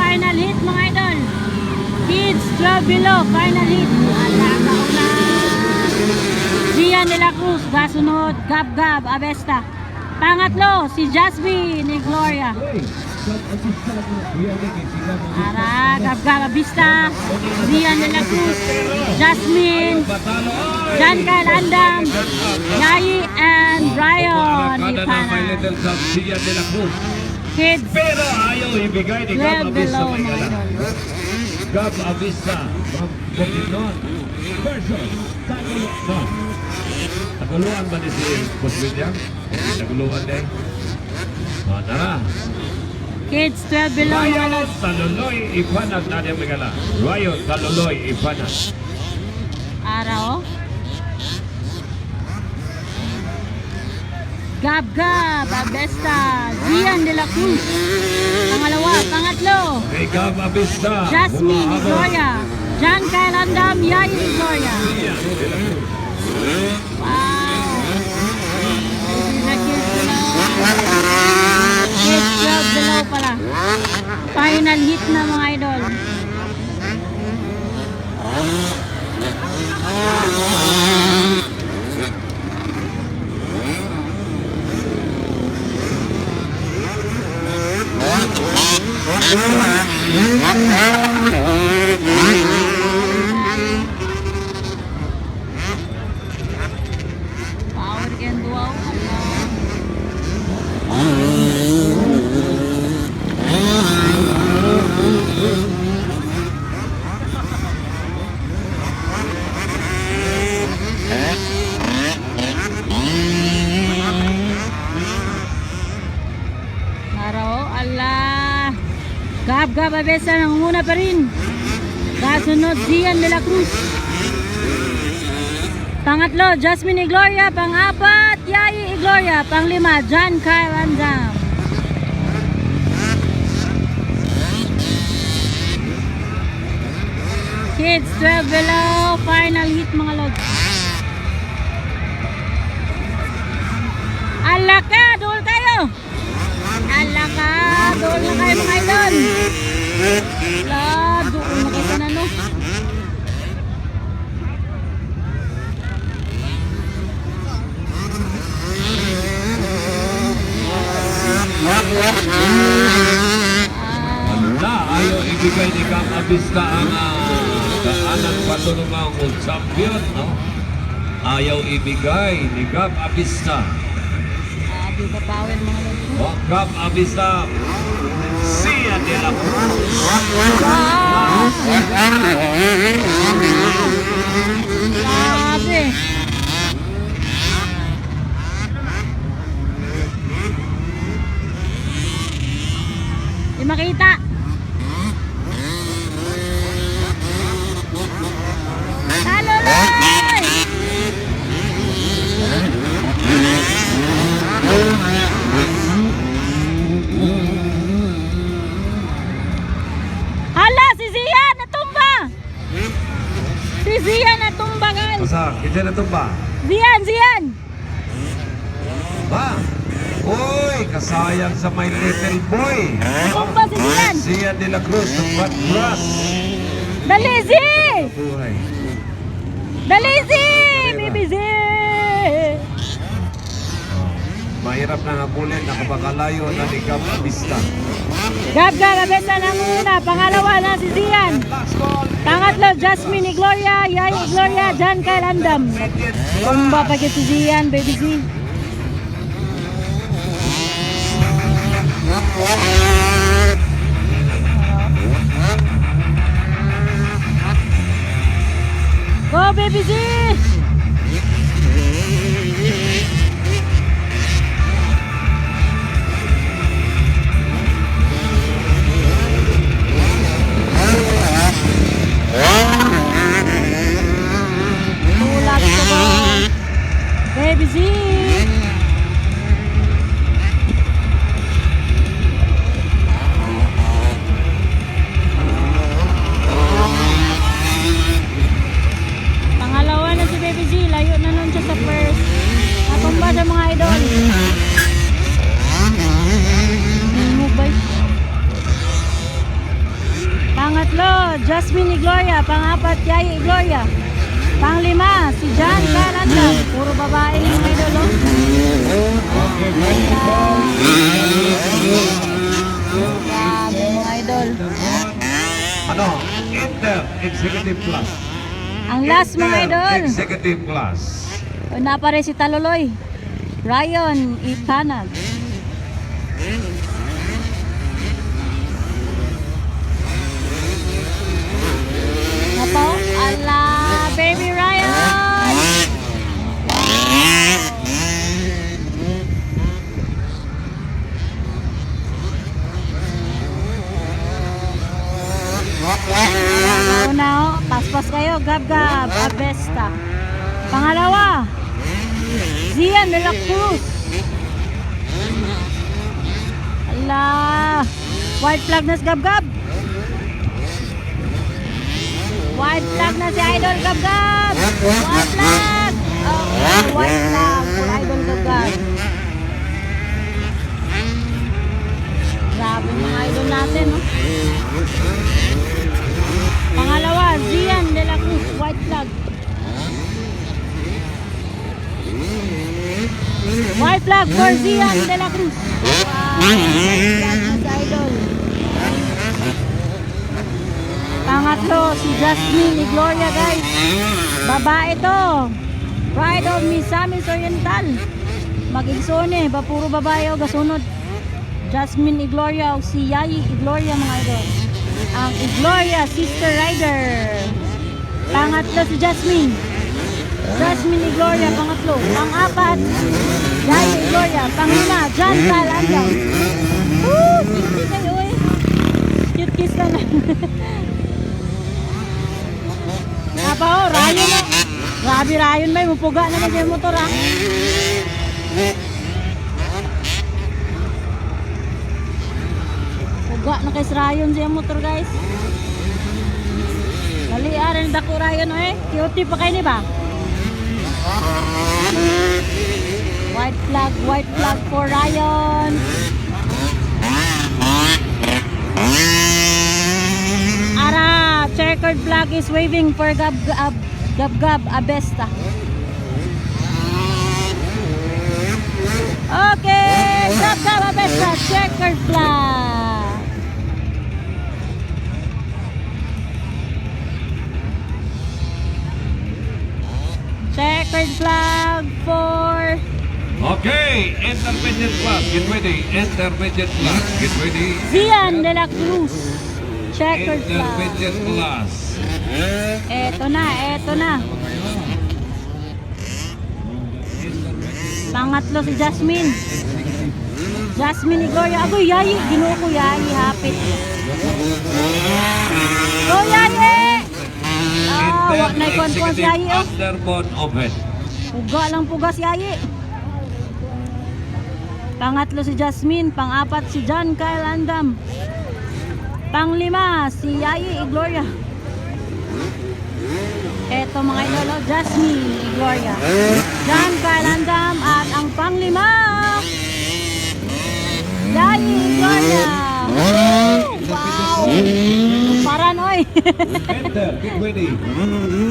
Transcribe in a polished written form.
final hit mga idol. Kids 12 below, final hit. Alaga una. Gian de la Cruz, kasunod Gab Gab Avesta. Pangatlo si Jasmine ni Gloria. Ara Gab Gab Avesta, Gian de la Cruz, Jasmine, Jan Kyle Andam, Yayi and Brian Kada na may little sub siya de la Cruz. Kids Pero ayaw ibigay ni Gab 12 Avista below may mga gala. idol. Gab Avista from Bukidnon versus Taguluan. Taguluan ba ni si Boss William? Taguluan din. Tara. Kids 12 below mga Rayo idol. Taluloy Ipanag na niya may gala. Rayo Taluloy Ipanag. Araw. Gab Gab Avesta, Gian de la Cruz. Pangalawa, pangatlo. Kay Gab Avista. Jasmine ni Gloria, Jan Kyle Andam, Yayi ni Gloria. Wow. This is a kids below. Kids 12 below pala. Final hit na mga idol. Power can do out. Araw, Allah. Gab Gab Avesta nangunguna pa rin. Kasunod Gian de la Cruz. Pangatlo, Jasmine ni Gloria. Pang-apat, Yayi ni Gloria. Pang-lima, Jan Kyle Andam. Kids 12 below, final hit mga lods. Alaka, dool kayo. Alaka, dool na kayo mga idol. La, dool na kayo na no. Wala, ayaw ibigay ni Gab Avista ang daanan patulungang o champion, no? Ayaw ibigay ni Gab Avista. Di ba power mga lods. O Gab Avista, Sia de la Cruz. Grabe. Di makita. Taluloy! Hala, si Zia natumba! Si Zia natumba guys! Masa, kita na ito ba? Zian! Ba? Uy, kasayang sa my little boy. Tumba si Zian! Sia de la Cruz, the fat brass. Dali, Zi! Buhay. Dali, Zi! Baby Zi! Mahirap na habulin, nakapakalayo na ni Gab Avista. Gab Gab Avesta na muna. Pangalawa na si Zian. Pangatlo, Jasmine ni Gloria, Yayi ni Gloria, Jan Kyle Andam. Tumba pa si Zian, baby Z. Go, baby Z! Tulak ko ba? Baby Z! Pangalawa Jasmine Igloria. Pang-apat, Yaya Igloria. Pang-lima, si John Calanda. Puro babae yung idol, oh. Okay, ready to go. Grabe, mga idol. Ano? Inter Executive Class. Ang last, mga idol. Executive Class. O, napare si Taluloy. Ryan Ipanag. Napo? Ala, baby Ryan! Una, oh. Paspas kayo. Gab-gab. Abesta. Pangalawa. Zian de la Cruz. Ala. White flag na si Gab-gab. White flag na si Idol Gab-gab. White flag. Oh, white flag for Idol Gab-gab. Grabe mga idol natin, no? Pangalawa, Zian de la Cruz. White flag. White flag for Zian de la Cruz. Wow, white flag na si Idol. Pangatlo, si Jasmine Igloria, guys. Babae to. Pride of Misamis Oriental. Mag-igsone, puro babae o gasunod. Jasmine Igloria o si Yayi Igloria, mga idol. Ang Igloria Sister Rider. Pangatlo si Jasmine. Jasmine Igloria, pangatlo. Pang-apat, Yayi Igloria. Pang-lima, John Calanda. Woo! Cute kayo eh. Cute kiss na lang. Apa o, Ryan o. Grabe Ryan may mupuga na kasi yung motor, ha. Puga na kay Ryan siya motor, guys. Dali rin dako Ryan o eh. Cutie pa kayo ni ba? White flag for Ryan. Ara, checkered flag is waving for Gab-gab Abesta. Okay, Gab-gab Abesta, checkered flag. Checkered flag for Okay, intermediate class. Get ready. Intermediate class. Get ready. Zian de la Cruz. Checkered flag. Intermediate class. Eto na, eto na. Pangatlo si Jasmine. Jasmine Igloria. Agoy, Yayi. Ginuo ko Yayi. Hapit. Go, Yayi! Ah, wag na ikon-kon si Yayi, oh. Underbone open. Puga lang puga si Yayi. Pangatlo si Jasmine. Pang-apat si John Kyle Andam. Pang-lima si Yayi Igloria. Eto mga idolo, Jasmine Igloria. John Kyle Andam. At ang pang-lima, Yayi Igloria. Wow! Paranoy! Enter. Get ready.